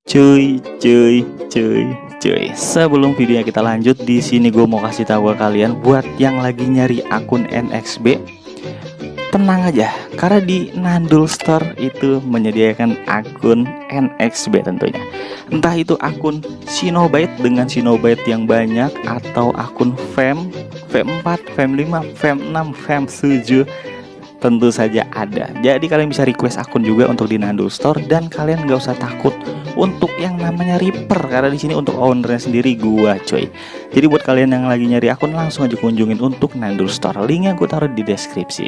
Cuy, cuy, cuy, cuy. Sebelum videonya kita lanjut, di sini gue mau kasih tahu ke kalian buat yang lagi nyari akun NXB, tenang aja, karena di Nandul Store itu menyediakan akun NXB tentunya. Entah itu akun Shinobyte dengan Shinobyte yang banyak atau akun Fam, Fam 4, Fam 5, Fam 6, Fam 7, tentu saja ada. Jadi kalian bisa request akun juga untuk di Nandul Store dan kalian gak usah takut untuk yang namanya Reaper, karena di sini untuk ownernya sendiri gua, coy. Jadi buat kalian yang lagi nyari akun, langsung aja kunjungin untuk Nandul Store. Linknya gue taruh di deskripsi.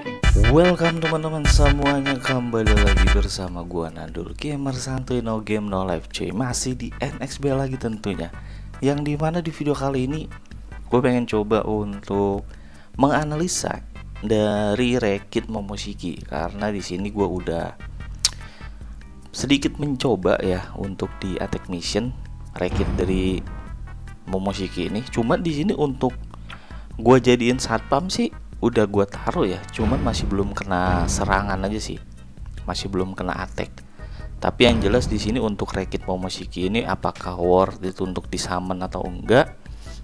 Welcome teman-teman semuanya, kembali lagi bersama gua Nandul, gamer santuy, no game no life, coy. Masih di NXB lagi tentunya. Yang dimana di video kali ini gue pengen coba untuk menganalisa dari Rekit Momoshiki, karena di sini gue udah sedikit mencoba ya untuk di attack mission Rekit dari Momoshiki ini. Cuma di sini untuk gue jadiin satpam sih udah gue taruh ya, cuman masih belum kena serangan aja sih, masih belum kena attack. Tapi yang jelas di sini untuk Rekit Momoshiki ini apakah worth itu untuk disummon atau enggak,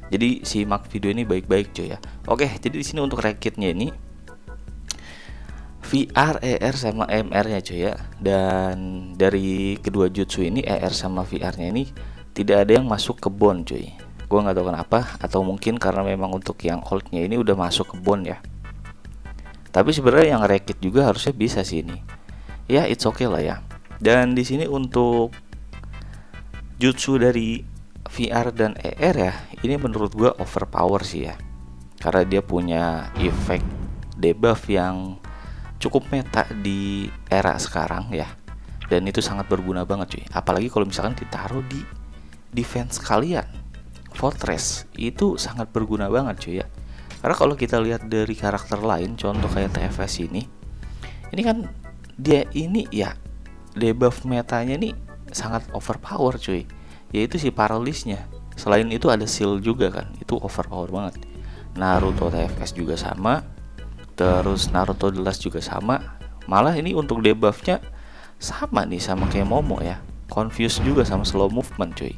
jadi simak video ini baik-baik cuy ya. Oke, jadi di sini untuk Rekitnya ini VR, ER sama MR nya cuy ya. Dan dari kedua jutsu ini, ER sama VR nya ini tidak ada yang masuk ke bond cuy. Gue nggak tahu kenapa, atau mungkin karena memang untuk yang old nya ini udah masuk ke bond ya. Tapi sebenarnya yang Rekit juga harusnya bisa sih ini. Ya it's okay lah ya. Dan di sini untuk jutsu dari VR dan ER ya, ini menurut gue overpower sih ya. Karena dia punya efek debuff yang cukup meta di era sekarang ya, dan itu sangat berguna banget cuy. Apalagi kalau misalkan ditaruh di defense kalian, Fortress, itu sangat berguna banget cuy ya. Karena kalau kita lihat dari karakter lain, contoh kayak TFS ini kan dia ini ya debuff metanya nih sangat overpower cuy, yaitu si paralysnya. Selain itu ada seal juga kan, itu overpower banget. Naruto TFS juga sama, terus Naruto The Last juga sama. Malah ini untuk debuffnya sama nih sama kayak Momo ya, confuse juga sama slow movement cuy.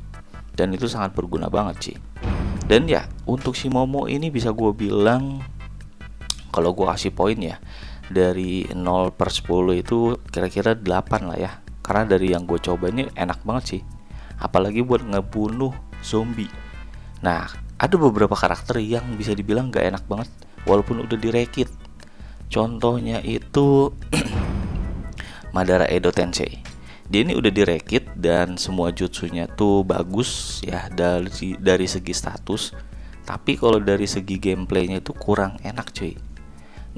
Dan itu sangat berguna banget sih. Dan ya untuk si Momo ini bisa gue bilang, kalau gue kasih poin ya, dari 0/10 itu kira-kira 8 lah ya. Karena dari yang gue coba ini enak banget sih, apalagi buat ngebunuh zombie. Nah ada beberapa karakter yang bisa dibilang gak enak banget walaupun udah direkit. Contohnya itu Madara Edo Tensei. Dia ini udah direkit dan semua jutsunya tuh bagus ya dari segi status. Tapi kalau dari segi gameplaynya itu kurang enak cuy.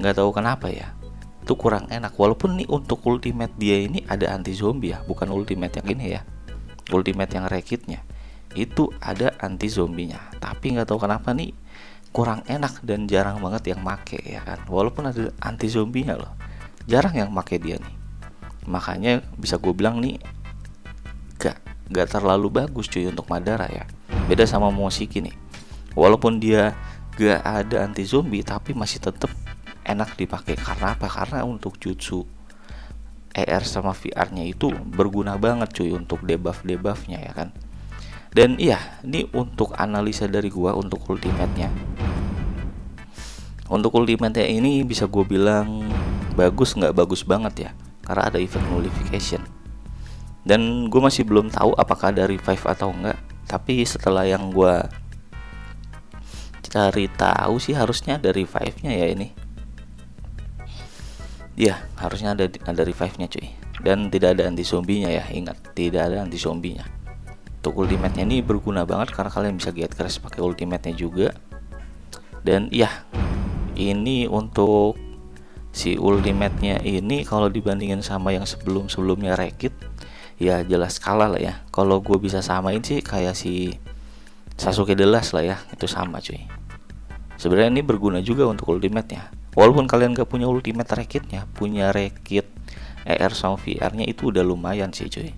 Nggak tahu kenapa ya, itu kurang enak. Walaupun nih untuk ultimate dia ini ada anti zombie ya, bukan ultimate yang ini ya. Ultimate yang rekitnya itu ada anti zombinya. Tapi nggak tahu kenapa nih kurang enak dan jarang banget yang make ya kan. Walaupun ada anti zombinya loh, jarang yang make dia nih. Makanya bisa gue bilang nih gak terlalu bagus cuy untuk Madara ya. Beda sama Momoshiki nih, walaupun dia gak ada anti zombie tapi masih tetap enak dipakai. Karena apa? Karena untuk jutsu ER sama VR nya itu berguna banget cuy untuk debuff-debuffnya ya kan. Dan iya, ini untuk analisa dari gua untuk ultimate-nya. Untuk ultimate-nya ini bisa gue bilang bagus nggak bagus banget ya, karena ada effect nullification. Dan gue masih belum tahu apakah ada revive atau enggak. Tapi setelah yang gue cari tahu sih harusnya ada revive-nya ya ini. Ya harusnya ada revive-nya cuy. Dan tidak ada anti zombinya ya, ingat tidak ada anti zombinya. Untuk ultimate-nya ini berguna banget karena kalian bisa get crash pakai ultimate-nya juga. Dan iya, ini untuk si ultimate-nya ini kalau dibandingin sama yang sebelumnya Rekit, ya jelas kalah lah ya. Kalau gue bisa samain sih kayak si Sasuke The Last lah ya, itu sama cuy. Sebenarnya ini berguna juga untuk ultimate-nya. Walaupun kalian gak punya ultimate Rekitnya, punya Rekit ER sama VR-nya itu udah lumayan sih cuy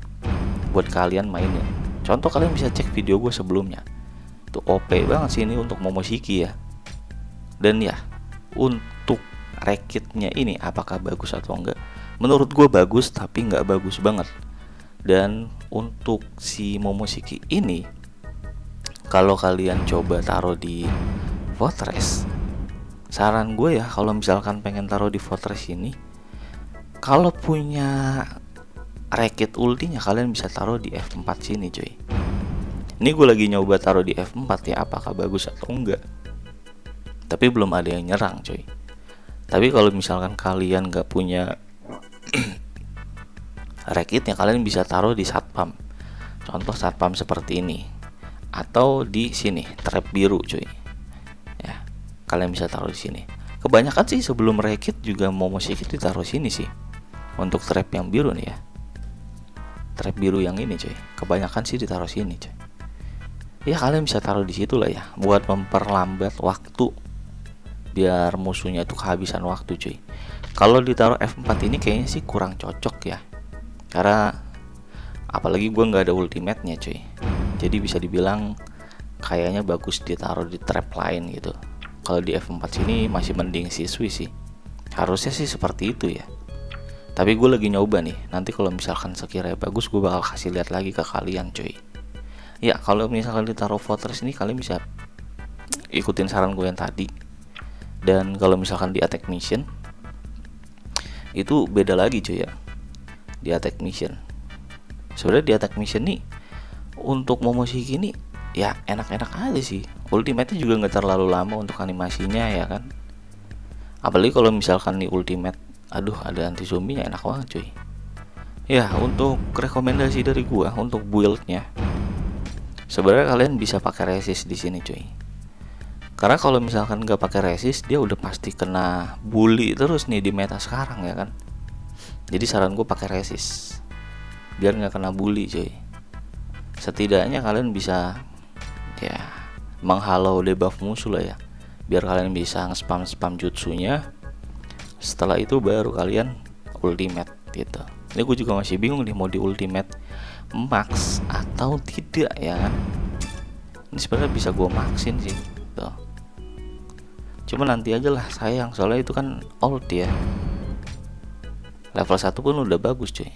buat kalian mainnya. Contoh kalian bisa cek video gue sebelumnya, tuh OP banget sih ini untuk Momoshiki ya. Dan ya untuk Rekitnya ini apakah bagus atau enggak, menurut gue bagus tapi nggak bagus banget. Dan untuk si Momoshiki ini, kalau kalian coba taruh di Fortress, saran gue ya, kalau misalkan pengen taruh di Fortress ini, kalau punya Racket ultinya kalian bisa taruh di F4 sini cuy. Ini gue lagi nyoba taruh di F4 ya, apakah bagus atau enggak, tapi belum ada yang nyerang cuy. Tapi kalau misalkan kalian gak punya Racketnya, kalian bisa taruh di satpam. Contoh satpam seperti ini, atau di sini trap biru cuy. Ya, kalian bisa taruh di sini. Kebanyakan sih sebelum Racket juga Momoshiki ditaruh sini sih. Untuk trap yang biru nih ya, trap biru yang ini cuy, kebanyakan sih ditaruh sini cuy. Ya kalian bisa taruh di situ lah ya, buat memperlambat waktu, biar musuhnya itu kehabisan waktu cuy. Kalau ditaruh F4 ini kayaknya sih kurang cocok ya, karena apalagi gue nggak ada ultimate-nya cuy. Jadi bisa dibilang kayaknya bagus ditaruh di trap lain gitu. Kalau di F4 sini masih mending siswi sih, harusnya sih seperti itu ya. Tapi gue lagi nyoba nih, nanti kalau misalkan sekiranya bagus gue bakal kasih lihat lagi ke kalian cuy. Ya kalau misalkan ditaruh Fortress ini, kalian bisa ikutin saran gue yang tadi. Dan kalau misalkan di Attack Mission, itu beda lagi cuy ya. Di Attack Mission, sebenarnya di Attack Mission nih, untuk Momoshiki ini ya enak-enak aja sih. Ultimate-nya juga nggak terlalu lama untuk animasinya ya kan. Apalagi kalau misalkan nih ultimate, aduh ada anti zombinya, enak banget cuy. Ya untuk rekomendasi dari gua untuk build-nya, sebenarnya kalian bisa pakai resist di sini cuy. Karena kalau misalkan nggak pakai resist, dia udah pasti kena bully terus nih di meta sekarang ya kan. Jadi saran gue pakai resist biar nggak kena bully cuy. Setidaknya kalian bisa ya menghalau debuff musuh lah ya, biar kalian bisa nge-spam jutsunya. Setelah itu baru kalian ultimate gitu. Ini gue juga masih bingung nih mau di ultimate max atau tidak ya kan. Ini sebenarnya bisa gue maxin sih tuh. Cuma nanti aja lah sayang, soalnya itu kan old ya. Level 1 pun udah bagus cuy.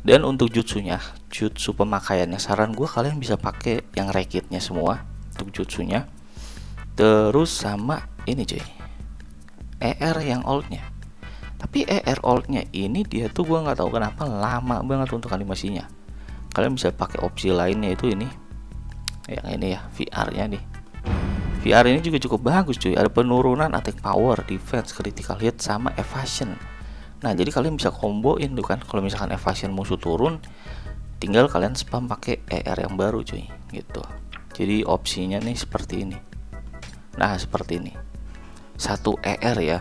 Dan untuk jutsunya, jutsu pemakaiannya, saran gue kalian bisa pakai yang Racket-nya semua untuk jutsunya. Terus sama ini cuy, ER yang oldnya. Tapi ER oldnya ini dia tuh gue nggak tahu kenapa lama banget untuk animasinya. Kalian bisa pakai opsi lainnya, itu ini yang ini ya, VR-nya nih. VR ini juga cukup bagus cuy. Ada penurunan attack power, defense, critical hit, sama evasion. Nah jadi kalian bisa komboin tuh kan. Kalau misalkan evasion musuh turun, tinggal kalian spam pakai ER yang baru cuy gitu. Jadi opsinya nih seperti ini. Nah seperti ini, satu ER ya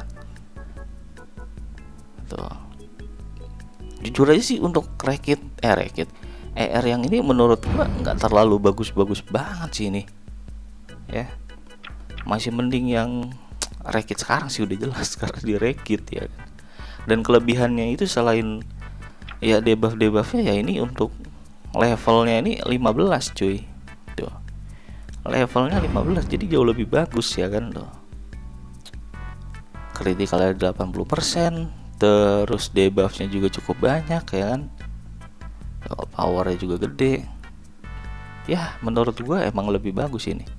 tuh. Jujur aja sih untuk Racket ER yang ini menurut gua nggak terlalu bagus-bagus banget sih ini ya. Masih mending yang Racket sekarang sih, udah jelas karena di Racket ya kan. Dan kelebihannya itu selain ya debuff-debuffnya ya, ini untuk levelnya ini 15 cuy tuh. Levelnya 15 jadi jauh lebih bagus ya kan tuh. Kritikalnya 80%, terus debuffnya juga cukup banyak ya kan. Powernya juga gede. Ya menurut gua emang lebih bagus ini.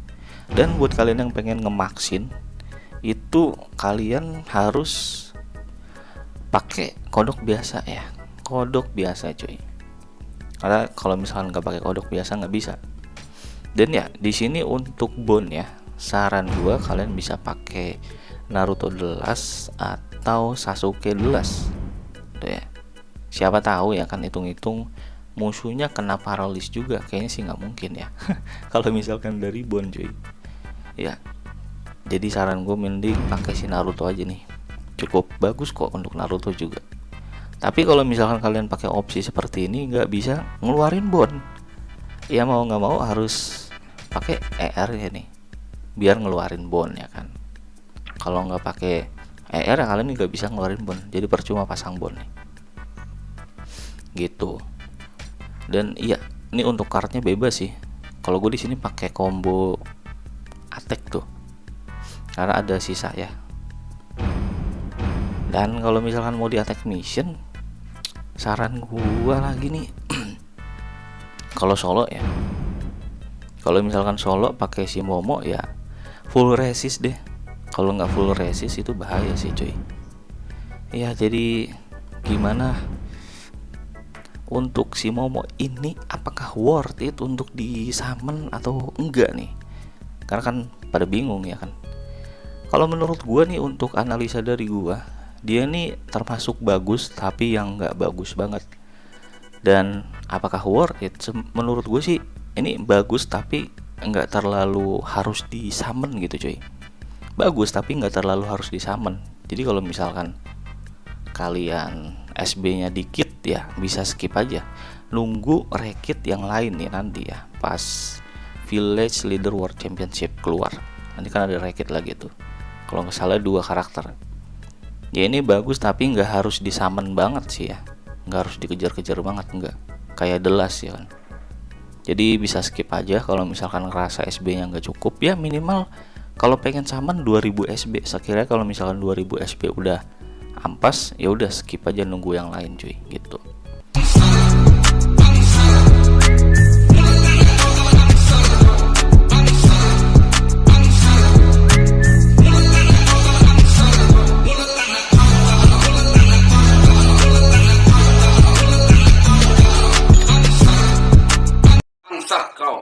Dan buat kalian yang pengen ngemaksin, itu kalian harus pakai kodok biasa ya, kodok biasa cuy. Karena kalau misalkan nggak pakai kodok biasa nggak bisa. Dan ya di sini untuk bone ya, saran gua kalian bisa pakai Naruto The Last atau Sasuke The Last tuh ya. Siapa tahu ya kan, hitung-hitung musuhnya kena paralis juga, kayaknya sih nggak mungkin ya. Kalau misalkan dari bone cuy ya. Jadi saran gue mending pakai si Naruto aja nih, cukup bagus kok untuk Naruto juga. Tapi kalau misalkan kalian pakai opsi seperti ini nggak bisa ngeluarin bone, ya mau nggak mau harus pakai ER ya nih, biar ngeluarin bone ya kan. Kalau nggak pakai ER kalian nggak bisa ngeluarin bone, jadi percuma pasang bone nih gitu. Dan iya, ini untuk kartnya bebas sih. Kalau gue di sini pakai combo attack tuh, karena ada sisa ya. Dan kalau misalkan mau di attack mission, saran gua lagi nih kalau solo ya, kalau misalkan solo pakai si Momo ya full resist deh. Kalau nggak full resist itu bahaya sih cuy. Ya jadi gimana untuk si Momo ini, apakah worth it untuk di summon atau enggak nih? Karena kan pada bingung ya kan. Kalau menurut gua nih, untuk analisa dari gua, dia nih termasuk bagus tapi yang nggak bagus banget. Dan apakah worth it? Menurut gue sih ini bagus tapi nggak terlalu harus di summon gitu cuy. Bagus tapi nggak terlalu harus di summon. Jadi kalau misalkan kalian SB-nya dikit ya bisa skip aja, nunggu rekit yang lain nih nanti ya pas Village Leader World Championship keluar. Nanti kan ada rekit lagi tuh, kalau nggak salah 2 karakter. Ya ini bagus tapi nggak harus di summon banget sih ya, nggak harus dikejar-kejar banget, nggak kayak The Last ya kan. Jadi bisa skip aja kalau misalkan ngerasa SB-nya nggak cukup. Ya minimal kalau pengen summon 2000 SB. Sekiranya kalau misalkan 2000 SB udah ampas, ya udah skip aja, nunggu yang lain cuy gitu.